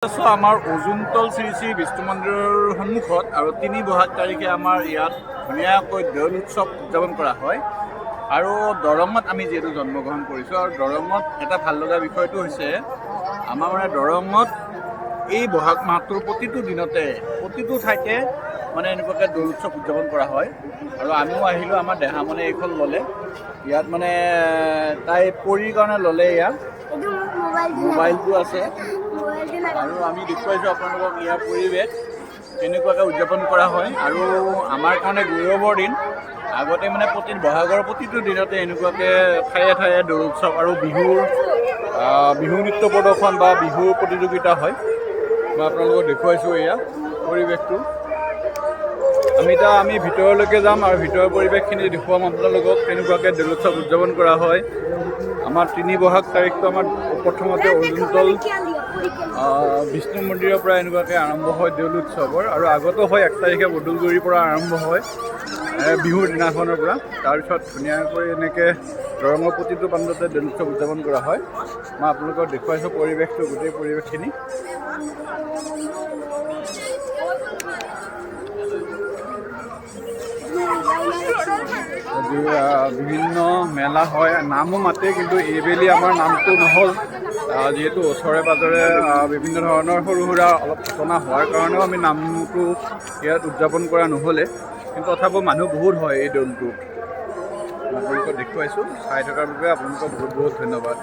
আছোঁ আমাৰ অজুনতল শ্ৰী শ্ৰী বিষ্ণু মন্দিৰৰ সন্মুখত আৰু ৩ বহাগ তাৰিখে আমাৰ ইয়াত ধুনীয়াকৈ দৌল উৎসৱ উদযাপন কৰা হয়। আৰু দৰঙত আমি যিহেতু জন্মগ্ৰহণ কৰিছোঁ আৰু দৰঙত এটা ভাল লগা বিষয়টো হৈছে আমাৰ মানে দৰঙত এই বহাগ মাহটোৰ প্ৰতিটো দিনতে প্ৰতিটো ঠাইতে মানে এনেকুৱাকৈ দৌল উৎসৱ উদযাপন কৰা হয়। আৰু আমিও আহিলোঁ, আমাৰ দেহামনে এইখন ল'লে, ইয়াত মানে তাই পৰীৰ কাৰণে ল'লে, ইয়াত মোবাইলটো আছে আৰু আমি দেখুৱাইছোঁ আপোনালোকক ইয়াৰ পৰিৱেশ কেনেকুৱাকৈ উদযাপন কৰা হয়। আৰু আমাৰ কাৰণে গৌৰৱৰ দিন। আগতে মানে বহাগৰ প্ৰতিটো দিনতে এনেকুৱাকৈ ঠায়ে ঠায়ে দৌল উৎসৱ আৰু বিহু নৃত্য প্ৰদৰ্শন বা বিহু প্ৰতিযোগিতা হয়। মই আপোনালোকক দেখুৱাইছোঁ এয়া পৰিৱেশটো। আমি ভিতৰলৈকে যাম আৰু ভিতৰৰ পৰিৱেশখিনি দেখুৱাম আপোনালোকক কেনেকুৱাকৈ দৌল উৎসৱ উদযাপন কৰা হয়। আমাৰ ৩ বহাগ তাৰিখটো আমাৰ প্ৰথমতে অজুনতল বিষ্ণু মন্দিৰৰ পৰা এনেকুৱাকৈ আৰম্ভ হয় দৌল উৎসৱৰ, আৰু আগতো হয় ১ তাৰিখে বদলগুৰিৰ পৰা আৰম্ভ হয় বিহুৰ দিনাখনৰ পৰা। তাৰপিছত ধুনীয়াকৈ এনেকৈ দৰঙৰ প্ৰতিটো প্ৰান্ততে দৌল উৎসৱ উদযাপন কৰা হয়। মই আপোনালোকক দেখুৱাইছোঁ পৰিৱেশটো, গোটেই পৰিৱেশখিনি। বিভিন্ন মেলা হয়, নামো মাতে, কিন্তু এইবেলি আমাৰ নামটো নহ'ল, যিহেতু ওচৰে পাঁজৰে বিভিন্ন ধৰণৰ সৰু সুৰা অলপ ঘটনা হোৱাৰ কাৰণেও আমি নামটো ইয়াত উদযাপন কৰা নহ'লে। কিন্তু তথাপিও মানুহ বহুত হয় এই দৌলটোত। আপোনালোকক দেখুৱাইছোঁ, চাই থকাৰ বাবে আপোনালোকক বহুত বহুত ধন্যবাদ।